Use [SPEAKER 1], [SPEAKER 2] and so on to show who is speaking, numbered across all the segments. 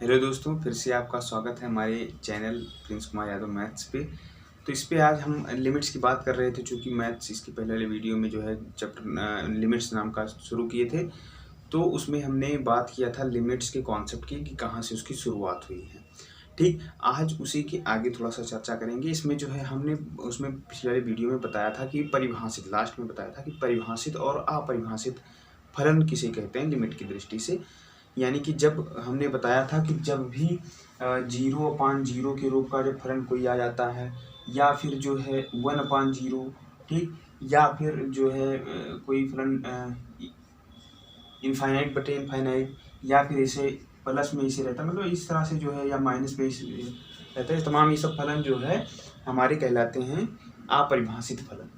[SPEAKER 1] Hello दोस्तों, फिर से आपका स्वागत है हमारे channel Prince Kumar Yadav maths पे। तो इस पे आज हम लिमिट्स की बात कर रहे थे, चूँकि मैथ्स इसके पहले वाले वीडियो में जो है चैप्टर लिमिट्स नाम का शुरू किए थे। तो उसमें हमने बात किया था लिमिट्स के कॉन्सेप्ट की कि कहाँ से उसकी शुरुआत हुई है। ठीक, आज उसी के आगे थोड़ा सा चर्चा करेंगे। इसमें जो है हमने उसमें पिछले वाले वीडियो में बताया था कि परिभाषित, लास्ट में बताया था कि परिभाषित और अपरिभाषित फलन किसे कहते हैं लिमिट की दृष्टि से। यानी कि जब हमने बताया था कि जब भी 0/0 के रूप का जब फलन कोई आ जाता है, या फिर जो है 1/0, ठीक, या फिर जो है कोई फलन इनफाइनाइट बटे इनफाइनाइट, या फिर इसे प्लस में इसे रहता है, मतलब इस तरह से जो है, या माइनस में इसे रहता है। तमाम ये सब फलन जो है हमारे कहलाते हैं अपरिभाषित फलन।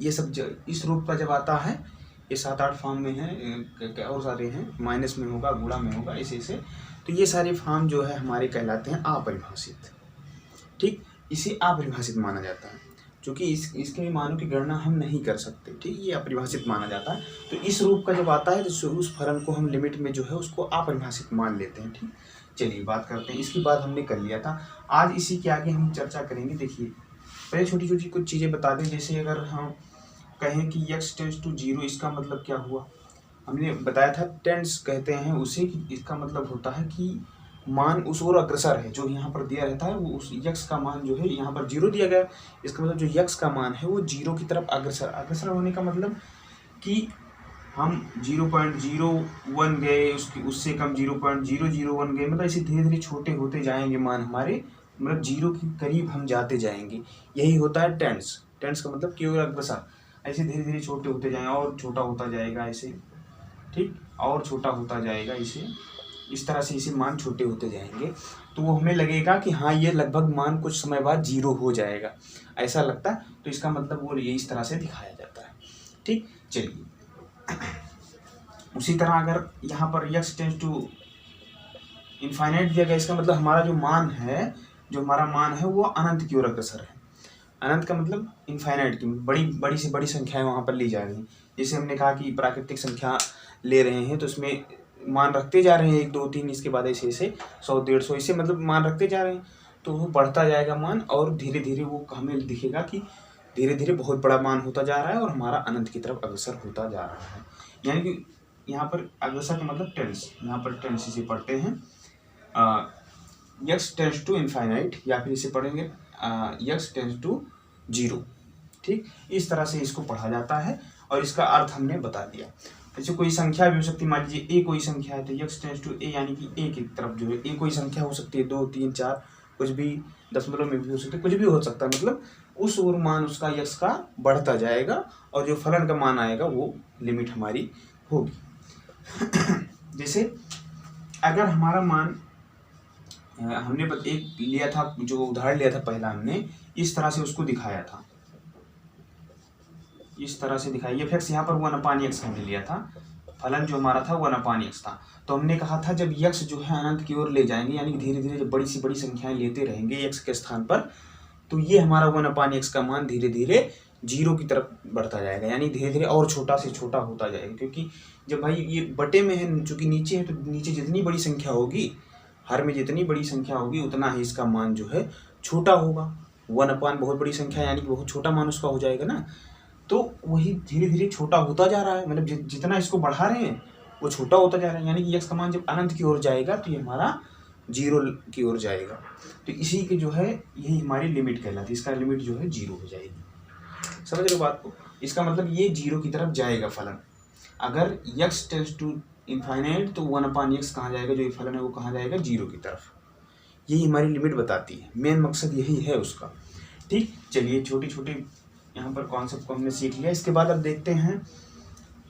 [SPEAKER 1] ये सब इस रूप का जब आता है, ये 7-8 फॉर्म में है, और सारे हैं, माइनस में होगा, गुणा में होगा, ऐसे तो ये सारे फॉर्म जो है हमारे कहलाते हैं अपरिभाषित। ठीक, इसे अपरिभाषित माना जाता है क्योंकि इसके मानों की गणना हम नहीं कर सकते। ठीक, ये अपरिभाषित माना जाता है। तो इस रूप का जब आता है तो उस फलन को हम लिमिट में जो है उसको अपरिभाषित मान लेते हैं। ठीक, चलिए बात करते हैं। इसकी बात हमने कर लिया था, आज इसी के आगे हम चर्चा करेंगे। देखिए, पहले छोटी छोटी कुछ चीज़ें बता दें। जैसे अगर हम कहें कि x टेंड्स टू 0, इसका मतलब क्या हुआ? हमने बताया था टेंड्स कहते हैं उसे, कि इसका मतलब होता है कि मान उस ओर अग्रसर है। जो यहाँ पर दिया रहता है वो उस x का मान जो है, यहाँ पर 0 दिया गया, इसका मतलब जो x का मान है वो 0 की तरफ अग्रसर होने का मतलब कि हम 0.01 गए, उससे कम 0.001 गए, मतलब ऐसे धीरे धीरे छोटे होते जाएंगे मान हमारे, मतलब 0 के करीब हम जाते जाएंगे। यही होता है टेंड्स। टेंड्स का मतलब की ओर अग्रसर, ऐसे धीरे धीरे छोटे होते जाएंगे और छोटा होता जाएगा ऐसे। ठीक, और छोटा होता जाएगा इसे, इस तरह से इसे मान छोटे होते जाएंगे। तो वो हमें लगेगा कि हाँ, ये लगभग मान कुछ समय बाद 0 हो जाएगा, ऐसा लगता है। तो इसका मतलब वो ये इस तरह से दिखाया जाता है। ठीक, चलिए उसी तरह अगर यहाँ पर x टेंड्स टू इनफाइनाइट दिया गया, इसका मतलब हमारा जो मान है, वो अनंत की ओर अग्रसर है। अनंत का मतलब इनफाइनाइट की बड़ी से बड़ी संख्याएं वहाँ पर ली जा रही हैं। जैसे हमने कहा कि प्राकृतिक संख्या ले रहे हैं तो उसमें मान रखते जा रहे हैं, 1 2 3, इसके बाद ऐसे 100 150, इसे मतलब मान रखते जा रहे हैं। तो वो बढ़ता जाएगा मान, और धीरे धीरे वो हमें दिखेगा कि धीरे धीरे बहुत बड़ा मान होता जा रहा है और हमारा अनंत की तरफ अग्रसर होता जा रहा है। यानी कि यहाँ पर अग्रसर का मतलब टेंस, यहाँ पर टेंस इसे पढ़ते हैं x टेंड्स टू इनफाइनाइट, या फिर इसे पढ़ेंगे x टेंड्स टू 0। ठीक, इस तरह से इसको पढ़ा जाता है और इसका अर्थ हमने बता दिया। जैसे कोई संख्या भी हो सकती है, मान लीजिए a कोई संख्या है तो x टेंड्स टू a, यानी कि a की तरफ जो है, a कोई संख्या हो सकती है 2 3 4, कुछ भी दशमलव में भी हो सकती है, कुछ भी हो सकता है, मतलब उस ओर मान उसका x का बढ़ता जाएगा और जो फलन का मान आएगा वो लिमिट हमारी होगी। जैसे अगर हमारा मान, हमने एक लिया था, जो उदाहरण लिया था पहला, हमने इस तरह से उसको दिखाया था, इस तरह से दिखाया। ये फैक्स यहाँ पर 1/x हमने लिया था, फलन जो हमारा था 1/x था। तो हमने कहा था जब x जो है अनंत की ओर ले जाएंगे, यानी कि धीरे धीरे जब बड़ी से बड़ी संख्याएं लेते रहेंगे x के स्थान पर, तो ये हमारा 1/x का मान धीरे धीरे 0 की तरफ बढ़ता जाएगा, यानी धीरे धीरे और छोटा से छोटा होता जाएगा। क्योंकि जब भाई ये बटे में है, चूँकि नीचे है, तो नीचे जितनी बड़ी संख्या होगी, हर में जितनी बड़ी संख्या होगी उतना ही इसका मान जो है छोटा होगा। 1/, बहुत बड़ी संख्या यानी कि बहुत छोटा मान उसका हो जाएगा ना। तो वही धीरे धीरे छोटा होता जा रहा है, मतलब जितना इसको बढ़ा रहे हैं वो छोटा होता जा रहा है। यानी कि x का मान जब अनंत की ओर जाएगा तो ये हमारा 0 की ओर जाएगा। तो इसी के जो है यही हमारी लिमिट कहलाती है, इसका लिमिट जो है 0 हो जाएगी। समझ रहे हो बात को? इसका मतलब ये 0 की तरफ जाएगा फलन। अगर x टेंड्स टू इनफाइनाइट तो 1/x कहाँ जाएगा, जो ये फलन है वो कहाँ जाएगा, 0 की तरफ। यही हमारी लिमिट बताती है, मेन मकसद यही है उसका। ठीक, चलिए छोटी छोटी यहाँ पर कॉन्सेप्ट को हमने सीख लिया। इसके बाद अब देखते हैं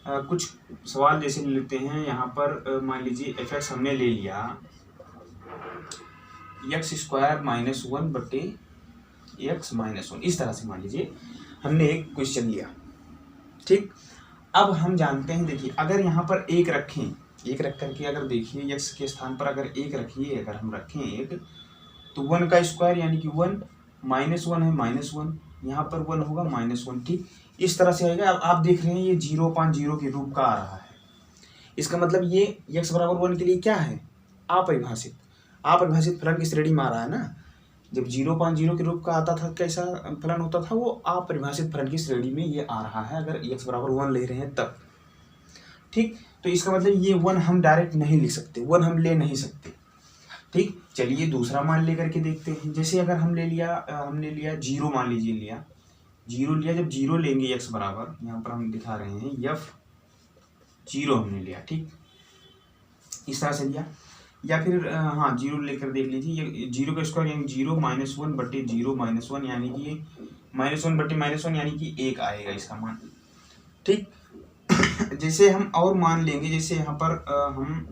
[SPEAKER 1] कुछ सवाल जैसे लेते हैं। यहाँ पर मान लीजिए f(x) हमने ले लिया x² - 1 बटे x - 1, इस तरह से मान लीजिए हमने एक क्वेश्चन लिया। ठीक, अब हम जानते हैं, देखिए अगर यहाँ पर एक रखें, एक रख करके अगर देखिए x के स्थान पर अगर एक रखिए, अगर हम रखें एक, तो 1 का स्क्वायर यानी कि 1, -1 है -1, यहाँ पर 1 होगा -1। ठीक, इस तरह से आएगा। अब आप देख रहे हैं ये 0/0 के रूप का आ रहा है, इसका मतलब ये x = 1 के लिए क्या है, अपरिभाषित। अपरिभाषित फलन की श्रेणी में आ रहा है ना। जब 0.0 के रूप का आता था कैसा फलन होता था, वो अपरिभाषित फलन की श्रेणी में ये आ रहा है अगर x बराबर 1 ले रहे हैं तब। ठीक, तो इसका मतलब ये 1 हम डायरेक्ट नहीं लिख सकते, 1 हम ले नहीं सकते। ठीक, चलिए दूसरा मान लेकर के देखते हैं। जैसे अगर हमने लिया 0, मान लीजिए लिया 0 लिया। जब 0 लेंगे x बराबर, यहाँ पर हम दिखा रहे हैं f0 हमने लिया। ठीक, इस तरह से लिया। या फिर हाँ 0 लेकर देख लीजिए, ये 0 का स्क्वायर यानी 0 - 1 बटे 0 - 1 यानी कि -1 बटे -1 यानी कि 1 आएगा इसका मान। ठीक, जैसे हम और मान लेंगे, जैसे यहाँ पर हम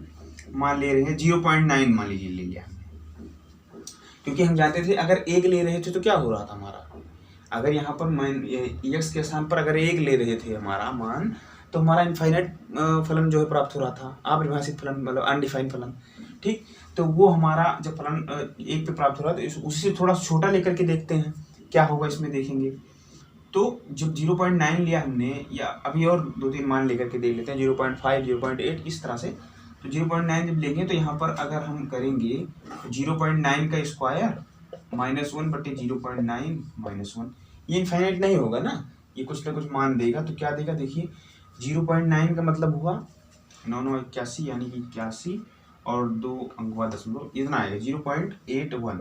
[SPEAKER 1] मान ले रहे हैं 0.9 मान लीजिए ले लिया, क्योंकि हम जानते थे अगर 1 ले रहे थे तो क्या हो रहा था हमारा, अगर यहाँ पर x के स्थान पर अगर 1 ले रहे थे हमारा मान, तो हमारा इनफाइनाइट फलन जो है प्राप्त हो रहा था, अपरिभाषित फलन मतलब अनडिफाइंड फलन। ठीक, तो वो हमारा जब फलन 1 पे प्राप्त हो रहा है तो उसी से थोड़ा छोटा लेकर के देखते हैं क्या होगा इसमें, देखेंगे। तो जब 0.9 लिया हमने, या अभी और 2-3 मान लेकर के देख लेते हैं, 0.5, 0.8 इस तरह से। तो 0.9 जब लेंगे तो यहाँ पर अगर हम करेंगे 0.9 का स्क्वायर -1 बटे 0.9 -1, ये इनफाइनाइट नहीं होगा ना, ये कुछ ना कुछ मान देगा। तो क्या देगा देखिए, 0.9 का मतलब हुआ 9×9 = 81 यानी कि 81 और 2 अंकवा दशमलव इतना आएगा 0.81।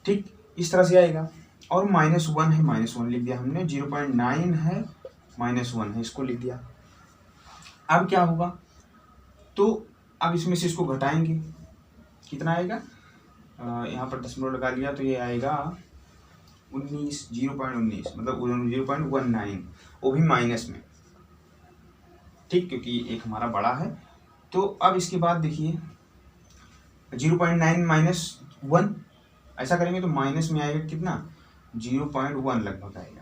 [SPEAKER 1] ठीक, इस तरह से आएगा। और -1 है, -1 लिख दिया हमने, 0.9 है, -1 है, इसको लिख दिया। अब क्या होगा, तो अब इसमें से इसको घटाएंगे, कितना आएगा, यहाँ पर दशमलव लगा लिया तो ये आएगा 19, 0.19 मतलब 0.19, वो भी माइनस में। ठीक, क्योंकि एक हमारा बड़ा है। तो अब इसके बाद देखिए 0.9 - 1 ऐसा करेंगे तो माइनस में आएगा कितना, 0.1 लगभग आएगा।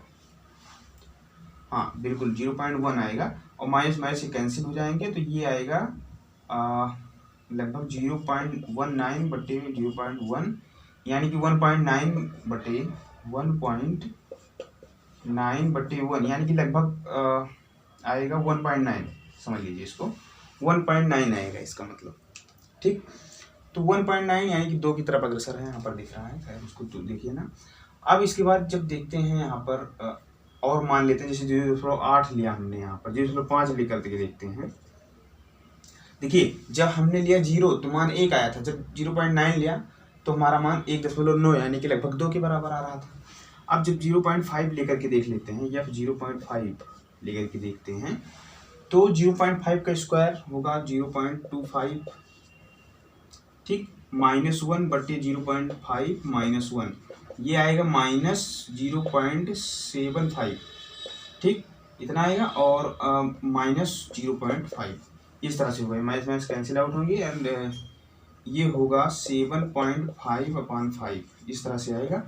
[SPEAKER 1] हाँ बिल्कुल 0.1 आएगा, और माइनस माइनस से कैंसिल हो जाएंगे तो ये आएगा लगभग 0.19 बटे 0.1 यानी कि 1.9 बटे 1.9 बटे 1 यानी कि लगभग आएगा 1.9, समझ लीजिए इसको 1.9 आएगा इसका मतलब। ठीक, तो 1.9 यानी कि 2 की तरफ अग्रसर है, यहाँ पर दिख रहा है, खैर उसको तो देखिए ना। अब इसके बाद जब देखते हैं यहाँ पर और मान लेते हैं, जैसे 0.8 लिया हमने, यहाँ पर 0.5 लेकर के देखते हैं। देखिए जब हमने लिया 0 तो मान 1 आया था, जब 0.9 लिया तो हमारा मान 1.9 यानी कि लगभग 2 के बराबर आ रहा था। अब जब 0.5 लेकर के देख लेते हैं, या फिर 0.5 लेकर के देखते हैं, तो 0.5 का स्क्वायर होगा 0.25। ठीक, -1 बटे 0.5 -1 ये आएगा -0.75। ठीक, इतना आएगा, और -0.5 इस तरह से होगा, माइनस माइनस कैंसिल आउट होंगे, एंड ये होगा 7.5/5 इस तरह से आएगा।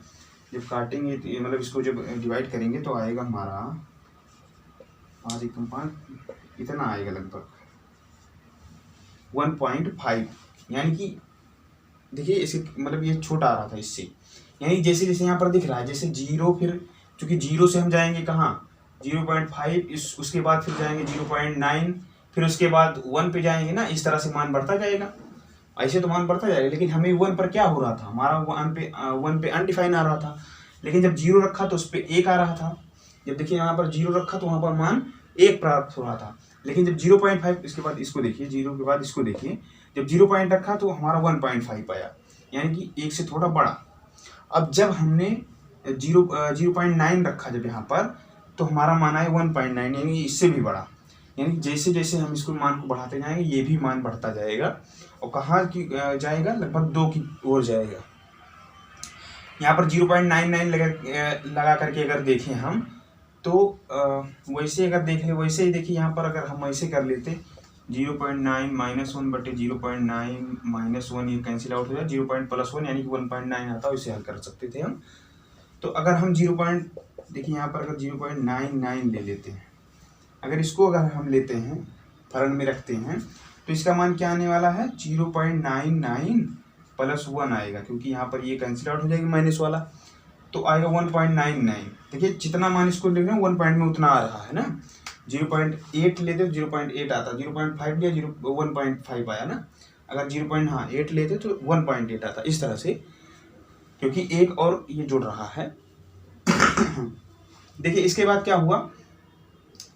[SPEAKER 1] जब काटेंगे मतलब इसको जब डिवाइड करेंगे तो आएगा हमारा 5 × 5 इतना आएगा लगभग 1.5, यानी कि देखिए इसे मतलब ये छोटा आ रहा था इससे, यानी जैसे जैसे यहाँ पर दिख रहा है जैसे 0, फिर चूँकि 0 से हम जाएंगे कहाँ 0.5, उसके बाद फिर जाएंगे 0.9, फिर उसके बाद 1 पे जाएंगे ना, इस तरह से मान बढ़ता जाएगा। ऐसे तो मान बढ़ता जाएगा, लेकिन हमें 1 पर क्या हो रहा था, हमारा 1 पे अनडिफाइन आ रहा था, लेकिन जब 0 रखा तो उस पर 1 आ रहा था। जब देखिए यहाँ पर 0 रखा तो वहाँ पर मान 1 प्राप्त हो रहा था, लेकिन जब 0.5 इसके बाद इसको देखिए, 0 के बाद इसको देखिए, जब 0 पॉइंट रखा तो हमारा 1.5 आया, यानी कि 1 से थोड़ा बड़ा। अब जब हमने 0.9 रखा जब यहाँ पर, तो हमारा मान आया 1.9, यानी इससे भी बड़ा। यानी जैसे जैसे हम इसको मान को बढ़ाते जाएंगे ये भी मान बढ़ता जाएगा, और कहाँ की जाएगा, लगभग 2 की ओर जाएगा। यहाँ पर 0.99 लगा करके अगर देखें हम, तो वैसे अगर देखें वैसे ही देखिए, यहाँ पर अगर हम ऐसे कर लेते 0.9 -1 बटे 0.9 -1 ये कैंसिल आउट हो जाए, 0.+1 यानी कि 1.9 आता है, इसे हल कर सकते थे हम। तो अगर हम देखिए यहाँ पर अगर 0.99 ले लेते हैं, अगर इसको अगर हम लेते हैं फलन में रखते हैं, तो इसका मान क्या आने वाला है, 0.99 + 1 आएगा, क्योंकि यहाँ पर ये कैंसिल आउट हो जाएगी माइनस वाला, तो आएगा 1.99। देखिए जितना मान इसको ले रहे हैं 1 पॉइंट में उतना आ रहा है ना, 0.8 लेते तो 0.8 आता, 0.5 लिया 1.5 आया ना, अगर 0.8 लेते तो 1.8 आता, इस तरह से, क्योंकि एक और ये जुड़ रहा है। देखिए इसके बाद क्या हुआ,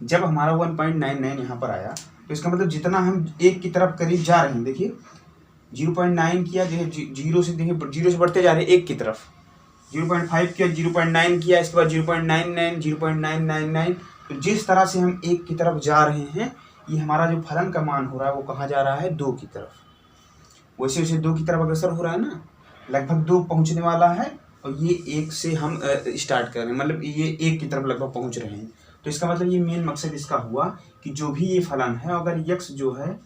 [SPEAKER 1] जब हमारा 1.99 यहाँ पर आया तो इसका मतलब जितना हम एक की तरफ करीब जा रहे हैं, देखिए 0.9 किया, देखिए जीरो से, देखिए जीरो से बढ़ते जा रहे हैं एक की तरफ, 0.5 किया, 0.9 किया, इसके बाद 0.99, 0.999। तो जिस तरह से हम एक की तरफ जा रहे हैं, ये हमारा जो फलन का मान हो रहा है वो कहाँ जा रहा है, 2 की तरफ। वैसे वैसे 2 की तरफ अग्रसर हो रहा है ना, लगभग 2 पहुँचने वाला है, और ये 1 से हम स्टार्ट कर रहे हैं, मतलब ये 1 की तरफ लगभग पहुँच रहे हैं। तो इसका मतलब ये मेन मकसद इसका हुआ कि जो भी ये फलन है, अगर यक्स जो है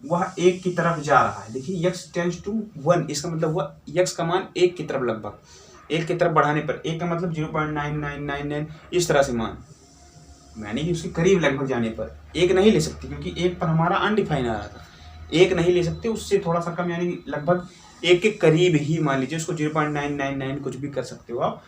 [SPEAKER 1] वह 1 की तरफ जा रहा है, देखिए यक्स टेंड्स टू 1, इसका मतलब हुआ यक्स का मान 1 की तरफ, लगभग 1 की तरफ बढ़ाने पर, 1 का मतलब 0.9999, इस तरह से मान, यानी कि उसके करीब लगभग जाने पर 1 नहीं ले सकते, क्योंकि 1 पर हमारा अनडिफाइन आ रहा था, 1 नहीं ले सकते, उससे थोड़ा सा कम, यानी लगभग 1 के करीब ही मान लीजिए, उसको 0.999 कुछ भी कर सकते हो आप।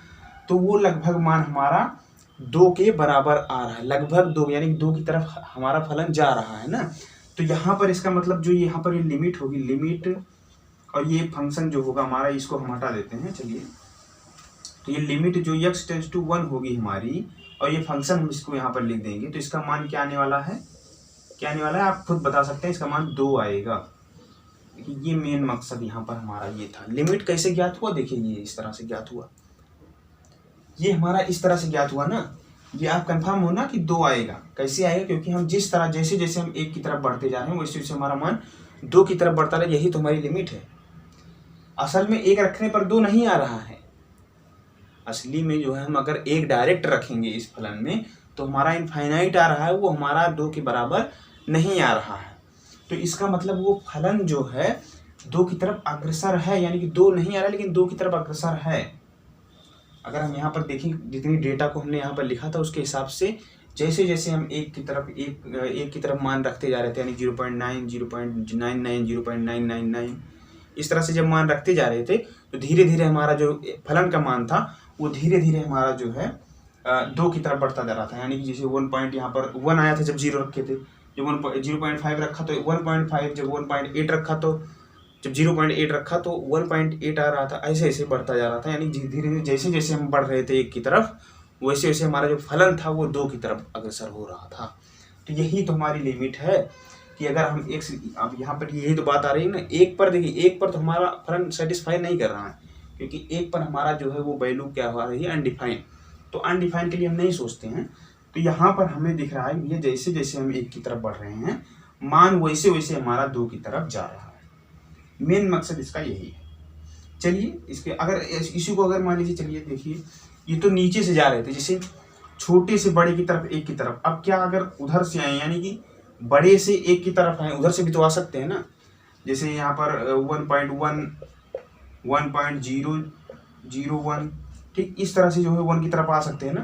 [SPEAKER 1] तो वो लगभग मान हमारा 2 के बराबर आ रहा है, लगभग 2, यानी 2 की तरफ हमारा फलन जा रहा है ना। तो यहाँ पर इसका मतलब जो यहाँ पर ये लिमिट होगी, लिमिट और ये फंक्शन जो होगा हमारा, इसको हम हटा देते हैं, चलिए। तो ये लिमिट जो x टेंड्स टू 1 होगी हमारी, और ये फंक्शन हम इसको यहाँ पर लिख देंगे, तो इसका मान क्या आने वाला है, क्या आने वाला है आप खुद बता सकते हैं, इसका मान 2 आएगा। ये मेन मकसद यहाँ पर हमारा ये था। लिमिट कैसे ज्ञात हुआ, देखिए ये इस तरह से ज्ञात हुआ, ये हमारा इस तरह से ज्ञात हुआ ना, ये आप कंफर्म हो ना कि 2 आएगा। कैसे आएगा, क्योंकि हम जिस तरह, जैसे जैसे हम 1 की तरफ बढ़ते जा रहे हैं, वैसे वैसे हमारा मान 2 की तरफ बढ़ता रहे, यही तो हमारी लिमिट है। असल में 1 रखने पर 2 नहीं आ रहा है, असली में जो है हम अगर 1 डायरेक्ट रखेंगे इस फलन में, तो हमारा इनफाइनाइट आ रहा है, वो हमारा 2 के बराबर नहीं आ रहा है। तो इसका मतलब वो फलन जो है 2 की तरफ अग्रसर है, यानी कि 2 नहीं आ रहा है लेकिन 2 की तरफ अग्रसर है। अगर हम यहाँ पर देखें, जितनी डेटा को हमने यहाँ पर लिखा था उसके हिसाब से, जैसे जैसे हम एक की तरफ मान रखते जा रहे थे, यानी 0.9, 0.99, 0.999, इस तरह से जब मान रखते जा रहे थे, तो धीरे धीरे हमारा जो फलन का मान था वो धीरे धीरे हमारा जो है 2 की तरफ बढ़ता जा रहा था। यानी कि जैसे 1 पॉइंट यहाँ पर 1 आया था जब 0 रखे थे, जब 0.5 रखा तो 1.5, जब 1.8 रखा तो, जब 0.8 रखा तो 1.8 आ रहा था, ऐसे ऐसे बढ़ता जा रहा था। यानी धीरे धीरे जैसे जैसे हम बढ़ रहे थे 1 की तरफ, वैसे वैसे हमारा जो फलन था वो 2 की तरफ अग्रसर हो रहा था। तो यही तो हमारी लिमिट है कि अगर हम एक, अब यहाँ पर यही तो बात आ रही है ना, 1 पर देखिए, 1 पर तो हमारा फलन सेटिस्फाई नहीं कर रहा है, क्योंकि 1 पर हमारा जो है वो वैल्यू क्या हो रही है, अनडिफाइंड। तो अनडिफाइंड के लिए हम नहीं सोचते हैं। तो यहाँ पर हमें दिख रहा है ये जैसे जैसे हम 1 की तरफ बढ़ रहे हैं, मान वैसे वैसे हमारा 2 की तरफ जा रहा है। मेन मकसद इसका यही है। चलिए इसके अगर इसी को अगर मान लीजिए, चलिए देखिए, ये तो नीचे से जा रहे थे, जैसे छोटे से बड़े की तरफ 1 की तरफ, अब क्या अगर उधर से आए, यानी कि बड़े से 1 की तरफ आए, उधर से भी तो आ सकते हैं ना। जैसे यहाँ पर 1.1, 1.001, ठीक इस तरह से जो है 1 की तरफ आ सकते हैं ना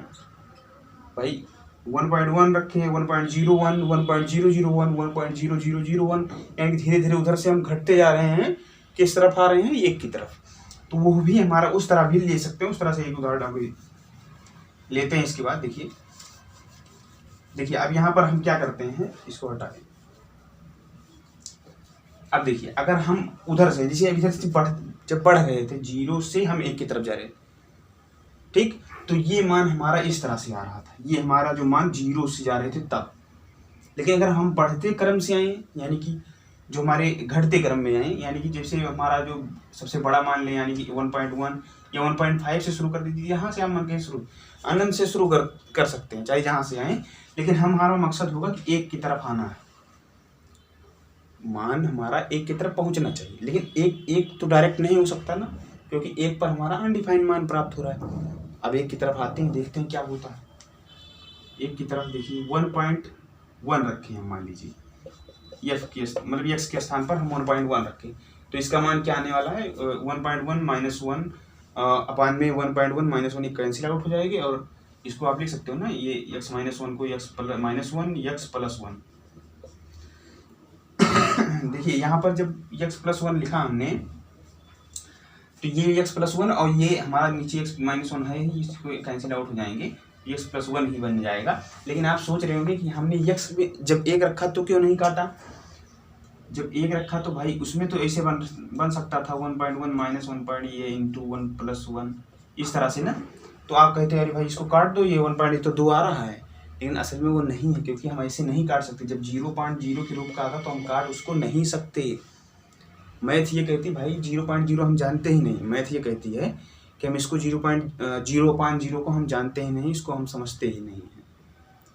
[SPEAKER 1] भाई। 1.1 रखे हैं, 1.01, 1.001, 1.0001, यानी धीरे धीरे उधर से हम घटते जा रहे हैं, किस तरफ आ रहे हैं, 1 की तरफ। तो वो भी हमारा उस तरह भी ले सकते हैं, उस तरह से एक उदाहरण अभी लेते हैं। इसके बाद देखिए अब यहाँ पर हम क्या करते हैं, इसको हटा दें। अब देखिए अगर हम उधर से, जैसे इधर से जब बढ़ रहे थे 0 से हम 1 की तरफ जा रहे थे, ठीक, तो ये मान हमारा इस तरह से आ रहा था, ये हमारा जो मान 0 से जा रहे थे तब। लेकिन अगर हम बढ़ते क्रम से आए, यानी कि जो हमारे घटते क्रम में आए, यानी कि जैसे हमारा जो सबसे बड़ा मान लें, यानी कि 1.1 या 1.5 से शुरू कर दीजिए, यहाँ से हम मन शुरू अनंत से शुरू कर सकते हैं, चाहे जहाँ से आए, लेकिन हमारा मकसद होगा कि 1 की तरफ आना है, मान हमारा 1 की तरफ पहुँचना चाहिए। लेकिन एक तो डायरेक्ट नहीं हो सकता ना, क्योंकि 1 पर हमारा अनडिफाइंड मान प्राप्त हो रहा है। अब 1 की तरफ आते हैं, देखते हैं क्या होता है। 1 की तरफ देखिए 1.1 रखे हैं, मान लीजिए f के मतलब x के स्थान पर हम 1.1 रखें, तो इसका मान क्या आने वाला है, 1.1 माइनस 1 अपान में 1.1 माइनस 1 कैंसिल आउट हो जाएगी, और इसको आप लिख सकते हो ना, ये x माइनस 1 को x माइनस 1 x प्लस 1। देखिए यहाँ पर जब x प्लस 1 लिखा हमने, तो ये x प्लस 1 और ये हमारा नीचे x माइनस 1 है, इसको कैंसिल आउट हो जाएंगे, x प्लस 1 ही बन जाएगा। लेकिन आप सोच रहे होंगे कि हमने x में जब 1 रखा तो क्यों नहीं काटा, जब 1 रखा तो भाई उसमें तो ऐसे बन सकता था 1.1 माइनस 1 ये इंटू 1 प्लस 1 इस तरह से ना। तो आप कहते हैं अरे भाई इसको काट दो, ये 1 तो 2 आ रहा है, लेकिन असल में वो नहीं है, क्योंकि हम ऐसे नहीं काट सकते। जब 0.0 के रूप का आता तो हम काट उसको नहीं सकते। मैथ ये कहती भाई 0.0 हम जानते ही नहीं। मैथ ये कहती है कि हम इसको 0.0 को हम जानते ही नहीं, इसको हम समझते ही नहीं हैं,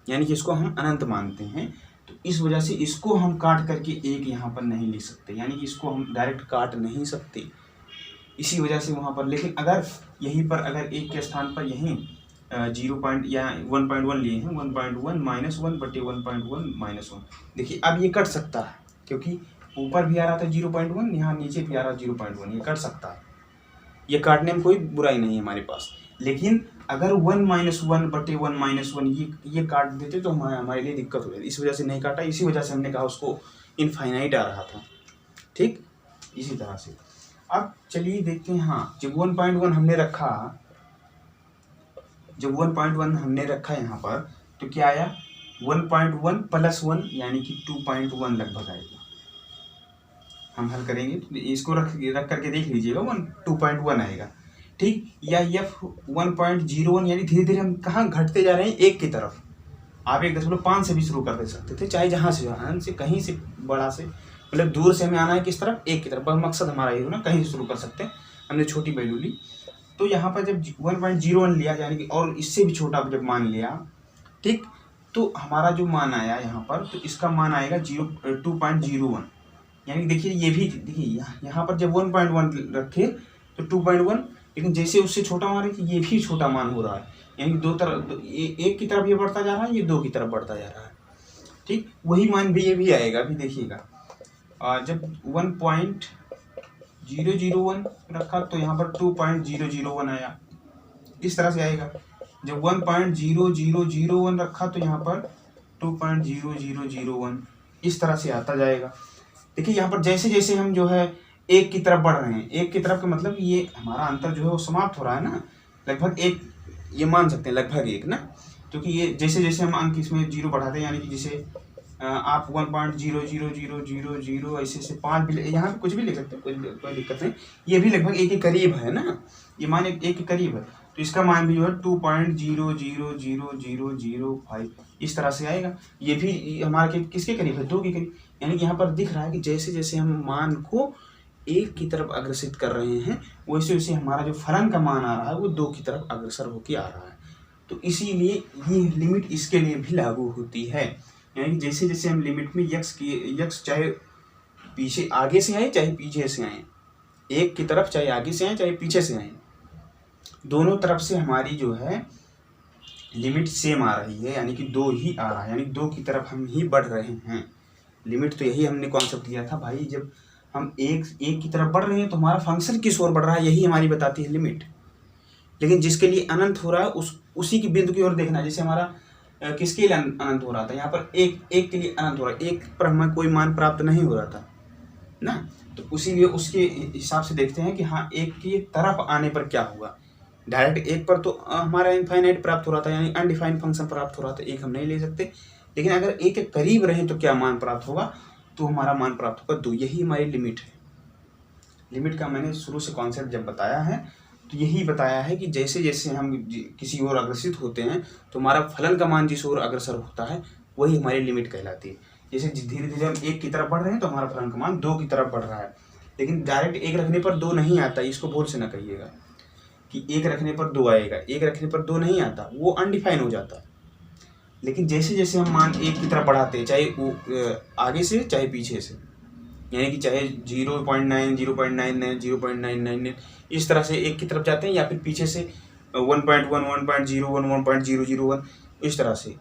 [SPEAKER 1] यानी कि इसको हम अनंत मानते हैं। तो इस वजह से इसको हम काट करके 1 यहाँ पर नहीं लिख सकते, यानी कि इसको हम डायरेक्ट काट नहीं सकते, इसी वजह से वहाँ पर। लेकिन अगर यहीं पर अगर 1 के स्थान पर यहीं 0 या 1.1 लिए हैं, 1.1 माइनस 1 बटे 1.1 माइनस 1, देखिए अब ये कट सकता है, क्योंकि ऊपर भी आ रहा था 0.1, यहाँ नीचे भी आ रहा 0.1, ये कट सकता है, ये काटने में कोई बुराई नहीं है हमारे पास। लेकिन अगर 1 माइनस 1 बटे 1 माइनस 1 ये काट देते तो हमारे लिए दिक्कत हो जाती, इस वजह से नहीं काटा। इसी वजह से हमने कहा उसको इनफाइनाइट आ रहा था, ठीक, इसी तरह से। अब चलिए देखते हैं, हाँ जब 1.1 हमने रखा, जब 1.1 हमने रखा यहाँ पर, तो क्या आया 1.1 प्लस 1 यानी कि 2.1 लगभग आएगा। हम हल करेंगे तो इसको रख करके देख लीजिएगा, 2.1 आएगा, ठीक। या F 1.01, यानी धीरे धीरे हम कहाँ घटते जा रहे हैं, 1 की तरफ। आप 1.5 से भी शुरू कर दे सकते थे, चाहे जहाँ से, अनंत से, कहीं से, बड़ा से, मतलब दूर से हमें आना है किस तरफ, 1 की तरफ। बस मकसद हमारा ये हो ना, कहीं से शुरू कर सकते हैं। हमने छोटी वैल्यू ली, तो यहाँ पर जब 1.01 लिया, यानी कि और इससे भी छोटा जब मान लिया, ठीक, तो हमारा जो मान आया यहाँ पर, तो इसका मान आएगा 2.01, यानी देखिए ये भी, देखिए यहाँ पर जब 1.1 रखे तो 2.1, लेकिन जैसे उससे छोटा मान है कि ये भी छोटा मान हो रहा है, यानी दो तरफ, एक की तरफ ये बढ़ता जा रहा है, ये 2 की तरफ बढ़ता जा रहा है, ठीक। वही मान भी ये भी आएगा, अभी देखिएगा। जब 1.001 रखा तो यहाँ पर 2.001 आया, इस तरह से आएगा। जब 1.0001 रखा तो यहाँ पर 2.0001 इस तरह से आता जाएगा। देखिए यहाँ पर जैसे जैसे हम जो है 1 की तरफ बढ़ रहे हैं, 1 की तरफ का मतलब ये हमारा अंतर जो है वो समाप्त हो रहा है ना, लगभग 1, ये मान सकते हैं लगभग 1 ना, क्योंकि ये जैसे जैसे हम अंक इसमें 0 बढ़ाते हैं, यानी कि जैसे आप 1.00000 ऐसे से 5 भी, यहाँ पे कुछ भी लिख सकते हैं, कोई दिक्कत नहीं, ये भी लगभग 1 के करीब है ना, ये मान 1 के करीब है, तो इसका मान भी जो है 2.0000005 इस तरह से आएगा। ये भी हमारे किसके करीब है, 2 के करीब, यानी कि यहाँ पर दिख रहा है कि जैसे जैसे हम मान को 1 की तरफ अग्रसित कर रहे हैं, वैसे वैसे हमारा जो फलन का मान आ रहा है वो 2 की तरफ अग्रसर होकर आ रहा है। तो इसीलिए ये लिमिट इसके लिए भी लागू होती है, यानी कि जैसे जैसे हम लिमिट में यक्स चाहे पीछे आगे से आए चाहे पीछे से आए, 1 की तरफ चाहे आगे से आए चाहे पीछे से आए, दोनों तरफ से हमारी जो है लिमिट सेम आ रही है, यानी कि 2 ही आ रहा है, यानी 2 की तरफ हम ही बढ़ रहे हैं। लिमिट तो यही हमने कॉन्सेप्ट लिया था भाई, जब हम एक की तरफ बढ़ रहे हैं तो हमारा फंक्शन किस ओर बढ़ रहा है, यही हमारी बताती है लिमिट। लेकिन जिसके लिए अनंत हो रहा है उसी की बिंदु की ओर देखना। जैसे हमारा किसके लिए अनंत हो रहा था, यहाँ पर एक के लिए अनंत हो रहा है, 1 पर हमें कोई मान प्राप्त नहीं हो रहा था ना, तो उसी लिए उसके हिसाब से देखते हैं कि हाँ 1 की तरफ आने पर क्या होगा। डायरेक्ट 1 पर तो हमारा इनफाइनाइट प्राप्त हो रहा था, यानी अनडिफाइंड फंक्शन प्राप्त हो रहा था, 1 हम नहीं ले सकते। लेकिन अगर 1 के करीब रहें तो क्या मान प्राप्त होगा, तो हमारा मान प्राप्त होगा 2, यही हमारी लिमिट है। लिमिट का मैंने शुरू से कॉन्सेप्ट जब बताया है तो यही बताया है कि जैसे जैसे हम किसी ओर अग्रसित होते हैं तो हमारा फलन का मान जिस ओर अग्रसर होता है वही हमारी लिमिट कहलाती है। जैसे धीरे धीरे हम 1 की तरफ बढ़ रहे हैं तो हमारा फलन का मान 2 की तरफ बढ़ रहा है, लेकिन डायरेक्ट 1 रखने पर 2 नहीं आता, इसको भूल से ना कहिएगा कि 1 रखने पर 2 आएगा, 1 रखने पर 2 नहीं आता, वो अनडिफाइन हो जाता है। लेकिन जैसे जैसे हम मान 1 की तरफ बढ़ाते हैं, चाहे वो आगे से चाहे पीछे से, यानी कि चाहे 0.9, 0.99, 0.999 इस तरह से 1 की तरफ जाते हैं, या फिर पीछे से 1.1, 1.01, 1.001 इस तरह से,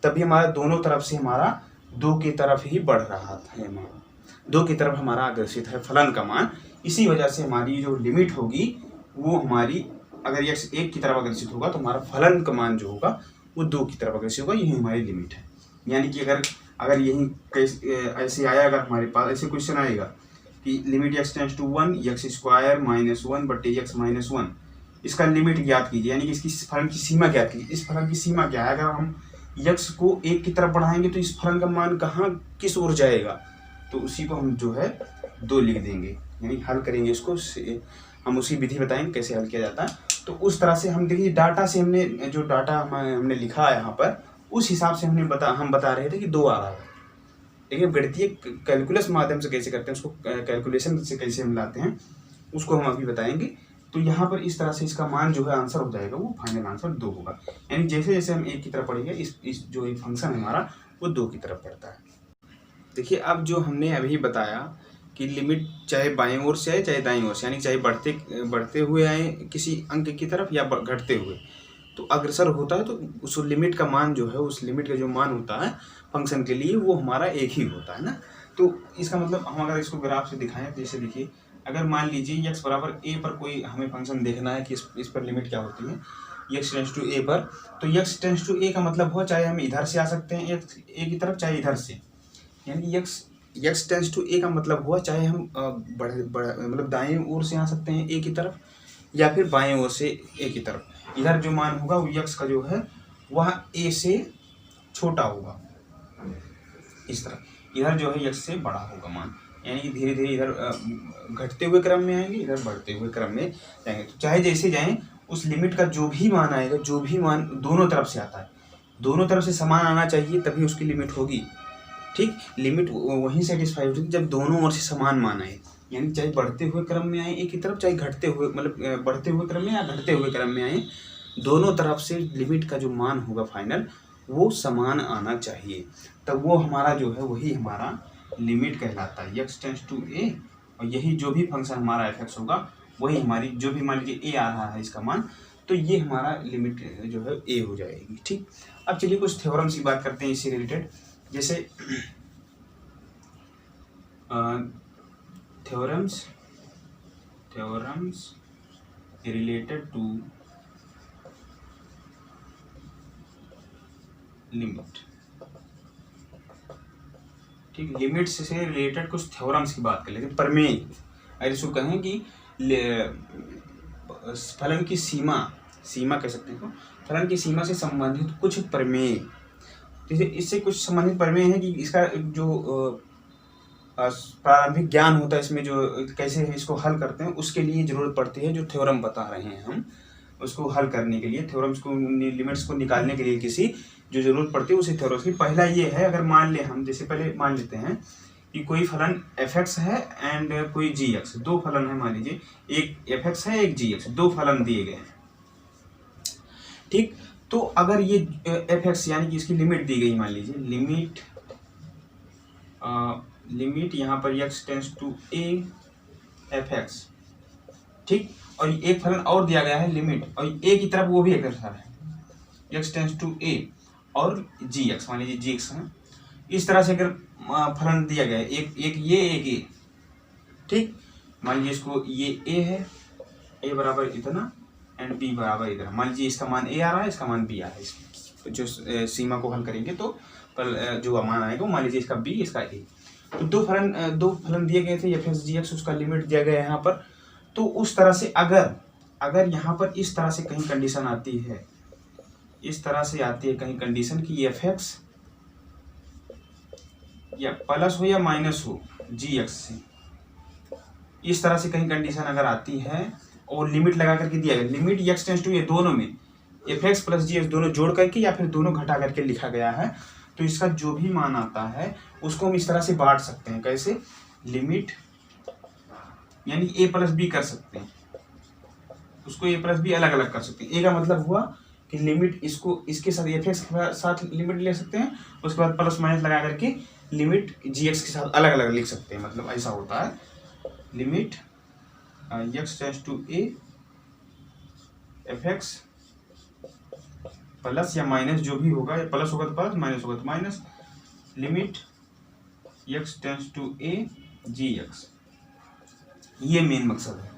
[SPEAKER 1] तभी हमारा दोनों तरफ से हमारा 2 की तरफ ही बढ़ रहा है मान, 2 की तरफ हमारा अग्रसित है फलन का मान। इसी वजह से हमारी जो लिमिट होगी वो हमारी, अगर यह 1 की तरफ अग्रसित होगा तो हमारा फलन का मान जो होगा वो 2 की तरफ अग्रसित होगा, यही हमारी लिमिट है। यानी कि अगर यही ऐसे आया, अगर हमारे पास ऐसे क्वेश्चन आएगा कि limit x tends to 1 x square minus 1 बटे x माइनस 1, इसका लिमिट ज्ञात कीजिए, यानी कि इसकी फलन की सीमा ज्ञात कीजिए। इस फलन की सीमा क्या है, अगर हम x को 1 की तरफ बढ़ाएंगे तो इस फलन का मान कहाँ किस ओर जाएगा, तो उसी को हम जो है 2 लिख देंगे, यानी हल करेंगे इसको, हम उसी विधि बताएंगे कैसे हल किया जाता है। तो उस तरह से हम देखिए डाटा से हमने जो डाटा हमने लिखा है यहाँ पर, उस हिसाब से हम बता रहे थे कि 2 आ रहा है। देखिए गणितीय कैलकुलस माध्यम से कैसे करते हैं, उसको कैलकुलेशन से कैसे हम लाते हैं उसको हम अभी बताएंगे। तो यहाँ पर इस तरह से इसका मान जो है आंसर हो जाएगा, वो फाइनल आंसर 2 होगा। यानी जैसे जैसे हम 1 की तरफ पढ़ेंगे, इस जो एक फंक्शन हमारा वो 2 की तरफ बढ़ता है। देखिए अब जो हमने अभी बताया कि लिमिट चाहे बाईं ओर से आए चाहे दाईं ओर से, यानी चाहे बढ़ते हुए आए किसी अंक की तरफ या घटते हुए, तो अग्रसर होता है तो उस लिमिट का मान जो है, उस लिमिट का जो मान होता है फंक्शन के लिए, वो हमारा एक ही होता है ना। तो इसका मतलब हम अगर इसको ग्राफ से दिखाएं, जैसे देखिए अगर मान लीजिए x बराबर a पर कोई हमें फंक्शन देखना है कि इस पर लिमिट क्या होती है, x टेंड्स टू a पर, तो x टेंड्स टू a का मतलब हुआ चाहे हम इधर से आ सकते हैं a की तरफ, चाहे इधर से, यानी x टेंड्स टू a का मतलब हुआ चाहे हम मतलब दाएं ओर से आ सकते हैं a की तरफ, या फिर बाएं ओर से a की तरफ। इधर जो मान होगा वो x का जो है वह a से छोटा होगा, इस तरह इधर जो है x से बड़ा होगा मान, यानी कि धीरे धीरे इधर घटते हुए क्रम में आएंगे, इधर बढ़ते हुए क्रम में जाएंगे। तो चाहे जैसे जाएं, उस लिमिट का जो भी मान आएगा, जो भी मान दोनों तरफ से आता है, दोनों तरफ से समान आना चाहिए तभी उसकी लिमिट होगी। ठीक, लिमिट वहीं सेटिस्फाई होती है जब दोनों ओर से समान मान आए, यानी चाहे बढ़ते हुए क्रम में आए एक की तरफ, चाहे घटते हुए मतलब बढ़ते हुए क्रम में या घटते हुए क्रम में आए, दोनों तरफ से लिमिट का जो मान होगा फाइनल वो समान आना चाहिए, तब वो हमारा जो है वही हमारा लिमिट कहलाता है, x टेंड्स टू a। और यही जो भी फंक्शन हमारा f(x) होगा वही हमारी, जो भी मान लीजिए a आ रहा है इसका मान, तो ये हमारा लिमिट जो है a हो जाएगी। ठीक, अब चलिए कुछ थ्योरम्स की बात करते हैं इससे रिलेटेड। जैसे थ्योरम्स रिलेटेड टू लिमिट। ठीक, लिमिट से रिलेटेड कुछ थ्योरम्स की बात कर लेते हैं। प्रमेय, अगर इसको कहें कि फलन की सीमा कह सकते हैं, फलन की सीमा से संबंधित कुछ प्रमेय। जैसे इससे कुछ संबंधित प्रमेय है कि इसका जो प्रारंभिक ज्ञान होता है, इसमें जो कैसे इसको हल करते हैं उसके लिए जरूरत पड़ती है। जो थ्योरम बता रहे हैं हम, उसको हल करने के लिए, थ्योरम्स को, लिमिट्स को निकालने के लिए किसी जो जरूरत पड़ती है उसी थ्योरम्स की। पहला ये है, अगर मान ले हम, जैसे पहले मान लेते हैं कि कोई फलन f(x) है एंड कोई g(x), 2 फलन है, मान लीजिए एक f(x) है एक g(x), 2 फलन दिए गए हैं। ठीक, तो अगर ये f(x) यानी कि इसकी लिमिट दी गई, मान लीजिए लिमिट यहाँ पर x tends to a f(x), ठीक, और एक फलन और दिया गया है लिमिट, और a की तरफ वो भी अग्रसर है, x टेंड्स टू a और g(x), मान लीजिए g(x) है। इस तरह से अगर फलन दिया गया है, एक ये एक a, ठीक, मान लीजिए इसको ये a है, a बराबर इतना एंड b बराबर इतना, मान लीजिए इसका मान a आ रहा है, इसका मान b आ रहा है। जो सीमा को हल करेंगे तो पर जो मान आएगा वो मान लीजिए इसका b, इसका a। तो दो फलन दिए गए थे f(x) g(x), उसका लिमिट दिया गया है यहाँ पर। तो उस तरह से अगर यहाँ पर इस तरह से कहीं कंडीशन आती है, इस तरह से आती है कहीं कंडीशन कि f(x) या प्लस हो या माइनस हो g(x) से, इस तरह से कहीं कंडीशन अगर आती है और लिमिट लगा करके दिया गया, limit x tends to a, दोनों में f(x) प्लस g(x) दोनों जोड़ करके या फिर दोनों घटा करके लिखा गया है, तो इसका जो भी मान आता है उसको हम इस तरह से बांट सकते हैं। कैसे? लिमिट यानी a प्लस b कर सकते हैं, उसको a प्लस b अलग अलग कर सकते हैं। a का मतलब हुआ कि लिमिट इसको इसके साथ f(x) के साथ लिमिट ले सकते हैं, उसके बाद प्लस माइनस लगा करके लिमिट g(x) के साथ अलग अलग लिख सकते हैं। मतलब ऐसा होता है, limit x tends to a f(x) plus या माइनस जो भी होगा, प्लस होगा तो प्लस, माइनस होगा तो minus, limit x tends to a g(x). ये मेन मकसद है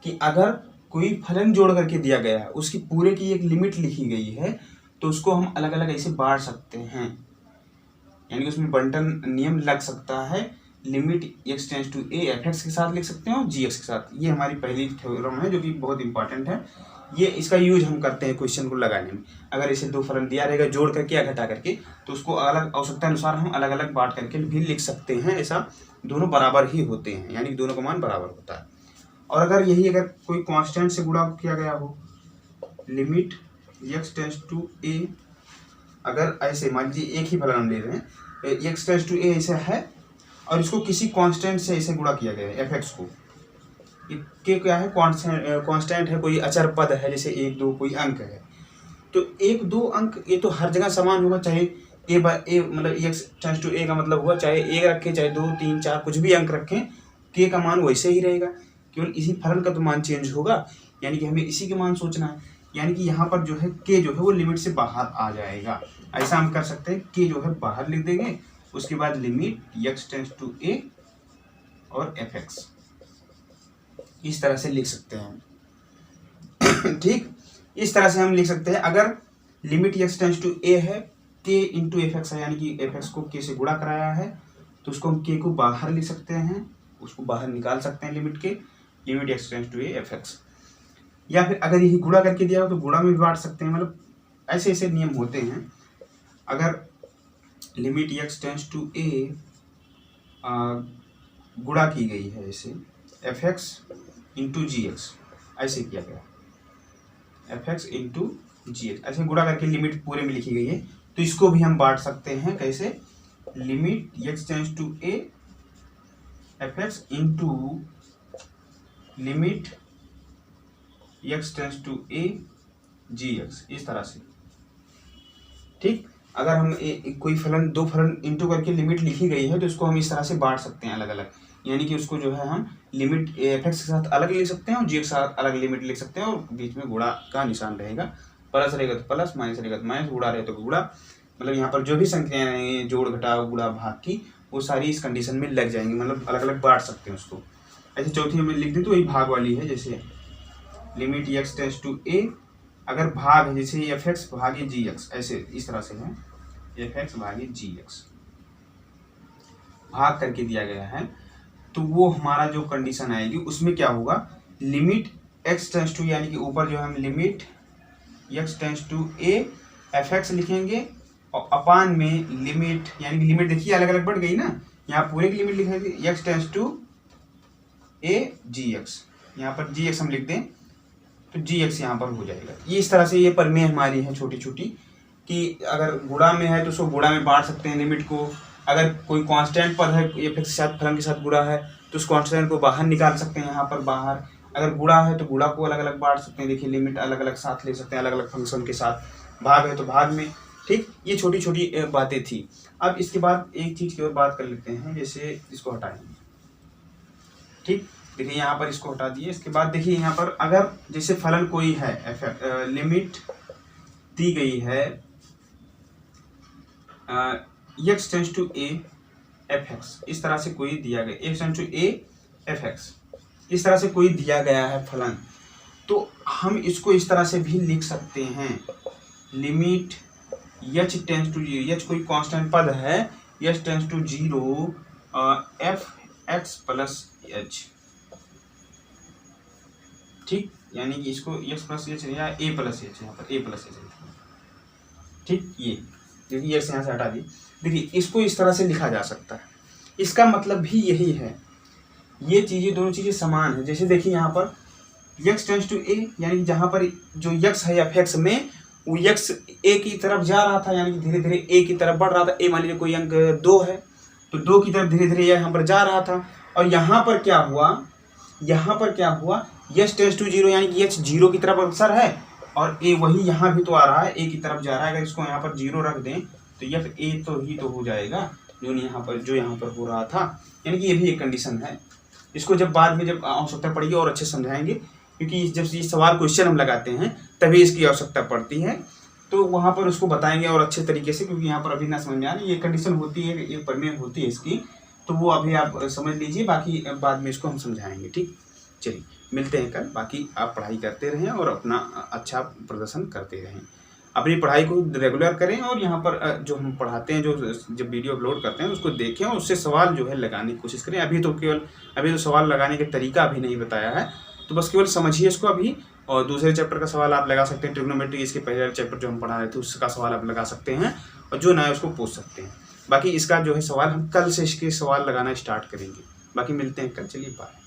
[SPEAKER 1] कि अगर कोई फलन जोड़ करके दिया गया है, उसकी पूरे की एक लिमिट लिखी गई है, तो उसको हम अलग अलग ऐसे बांट सकते हैं, यानी कि उसमें बंटन नियम लग सकता है। Limit x tends to a f(x) के साथ लिख सकते हैं और g(x) के साथ। ये हमारी पहली थ्योरम है जो कि बहुत इंपॉर्टेंट है, ये इसका यूज हम करते हैं क्वेश्चन को लगाने में। अगर इसे दो फलन दिया रहेगा जोड़ करके या घटा करके, तो उसको अलग आवश्यकता अनुसार हम अलग अलग बांट करके भी लिख सकते हैं। ऐसा दोनों बराबर ही होते हैं, यानी कि दोनों का मान बराबर होता है। और अगर यही अगर कोई कांस्टेंट से गुणा किया गया हो, limit x tends to a, अगर ऐसे मान लीजिए एक ही फलन हम ले रहे हैं, x टेंड्स टू a ऐसा है और इसको किसी कांस्टेंट से ऐसे गुणा किया गया है fx को, ये क्या है, कांस्टेंट है, कोई अचर पद है, जैसे 1 2 कोई अंक है, तो 1 2 अंक ये तो हर जगह समान होगा, चाहे a मतलब x टेंड्स टू a का मतलब हुआ चाहे 1 रखें चाहे 2 3 4 कुछ भी अंक रखें, k का मान वैसे ही रहेगा, केवल इसी फलन का तो मान चेंज होगा, यानी कि हमें इसी के मान सोचना है। यानी कि यहाँ पर जो है k जो है वो लिमिट से बाहर आ जाएगा। ऐसा हम कर सकते हैं, k जो है बाहर लिख देंगे, उसके बाद limit x tends to a और fx, इस तरह से लिख सकते हैं। ठीक, इस तरह से हम लिख सकते हैं। अगर limit x tends to a है, k इंटू fx है, यानी कि fx को k से गुणा कराया है, तो उसको हम k को बाहर लिख सकते हैं, उसको बाहर निकाल सकते हैं लिमिट के, limit x tends to a fx। या फिर अगर यही गुणा करके दिया हो तो गुणा में भी बांट सकते हैं, मतलब ऐसे ऐसे नियम होते हैं। अगर limit x tends to a गुणा की गई है, ऐसे fx इंटू gx ऐसे किया गया, fx इंटू gx ऐसे गुणा करके लिमिट पूरे में लिखी गई है, तो इसको भी हम बांट सकते हैं। कैसे, limit x tends to a fx into limit x tends to a gx, इस तरह से। ठीक, अगर हम कोई फलन दो फलन इंटू करके लिमिट लिखी गई है तो इसको हम इस तरह से बांट सकते हैं अलग अलग, यानी कि उसको जो है हम लिमिट fx के साथ अलग लिख सकते हैं और g के साथ अलग लिमिट लिख सकते हैं, और बीच में गुणा का निशान रहेगा, प्लस रहेगा तो प्लस, माइनस रहेगा तो माइनस, गुणा रहेगा तो गुणा, मतलब यहाँ पर जो भी संख्याएं रहेंगी जोड़ घटाव गुणा भाग की, वो सारी इस कंडीशन में लग जाएंगी, मतलब अलग अलग बांट सकते हैं उसको। ऐसे चौथी में लिख दी तो वही भाग वाली है, जैसे limit x tends to a, अगर भाग है जैसे fx भागे gx, ऐसे इस तरह से है, fx भागे gx भाग करके दिया गया है, तो वो हमारा जो कंडीशन आएगी उसमें क्या होगा, लिमिट x टेंड्स टू, यानी कि ऊपर जो हम limit x tends to a fx लिखेंगे, और अपान में लिमिट, यानी कि लिमिट देखिए अलग अलग बढ़ गई ना, यहाँ पूरे की लिमिट लिखेंगे x tends to a gx, यहाँ पर gx हम लिख दें तो gx यहाँ पर हो जाएगा। ये इस तरह से ये प्रमेय हमारी है छोटी छोटी, कि अगर गुणा में है तो उसको गुणा में बांट सकते हैं लिमिट को, अगर कोई कांस्टेंट पद है fx के साथ फलन के साथ गुणा है तो उस कांस्टेंट को बाहर निकाल सकते हैं यहाँ पर बाहर, अगर गुणा है तो गुणा को अलग अलग बांट सकते हैं, देखिए लिमिट अलग अलग साथ ले सकते हैं अलग अलग फंक्शन के साथ, भाग है तो भाग में। ठीक, ये छोटी छोटी बातें थी। अब इसके बाद एक चीज़ की और बात कर लेते हैं, जैसे इसको हटाएंगे। ठीक, देखिए यहाँ पर इसको हटा दिए, इसके बाद देखिए यहाँ पर अगर जैसे फलन कोई है, लिमिट दी गई है x tends to a fx, इस तरह से कोई दिया गया, x tends to a fx, इस तरह से कोई दिया गया है फलन, तो हम इसको इस तरह से भी लिख सकते हैं, limit h tends to 0, h कोई कांस्टेंट पद है, h tends to 0 fx plus h। ठीक, यानी कि इसको x प्लस एच या a प्लस एच, यहाँ पर a प्लस एच। ठीक, ये देखिए x यहाँ से हटा दी, देखिए इसको इस तरह से लिखा जा सकता है, इसका मतलब भी यही है, ये चीज़ें दोनों चीज़ें समान है। जैसे देखिए यहाँ पर x टेंड्स टू a, यानी कि जहाँ पर जो x है fx में वो x a की तरफ जा रहा था, यानी कि धीरे धीरे a की तरफ बढ़ रहा था, a मान लीजिए कोई अंक 2 है तो 2 की तरफ धीरे धीरे यहाँ पर जा रहा था, और यहाँ पर क्या हुआ, यहाँ पर क्या हुआ, x टेंड्स टू 0, यानी कि h 0 की तरफ अग्रसर है और a वही यहाँ भी तो आ रहा है, a की तरफ जा रहा है, अगर इसको यहाँ पर 0 रख दें तो यह a तो ही तो हो जाएगा जो यहाँ पर हो रहा था, यानी कि ये भी एक कंडीशन है। इसको जब बाद में जब आवश्यकता पड़ेगी और अच्छे समझाएंगे, क्योंकि जब ये सवाल क्वेश्चन हम लगाते हैं तभी इसकी आवश्यकता पड़ती है, तो वहाँ पर उसको बताएंगे और अच्छे तरीके से, क्योंकि यहाँ पर अभी ना समझ में आ रही, ये कंडीशन होती है, ये प्रमेय होती है इसकी, तो वो अभी आप समझ लीजिए, बाकी बाद में इसको हम समझाएंगे। ठीक, चलिए मिलते हैं कल, बाकी आप पढ़ाई करते रहें और अपना अच्छा प्रदर्शन करते रहें, अपनी पढ़ाई को रेगुलर करें, और यहाँ पर जो हम पढ़ाते हैं, जब वीडियो अपलोड करते हैं उसको देखें और उससे सवाल जो है लगाने की कोशिश करें। अभी तो सवाल लगाने का तरीका अभी नहीं बताया है, तो बस केवल समझिए इसको अभी, और दूसरे चैप्टर का सवाल आप लगा सकते हैं, ट्रिग्नोमेट्री इसके पहले चैप्टर जो हम पढ़ा रहे थे उसका सवाल आप लगा सकते हैं, और जो ना है उसको पूछ सकते हैं। बाकी इसका जो है सवाल हम कल से इसके सवाल लगाना स्टार्ट करेंगे। बाकी मिलते हैं कल, चलिए बाय।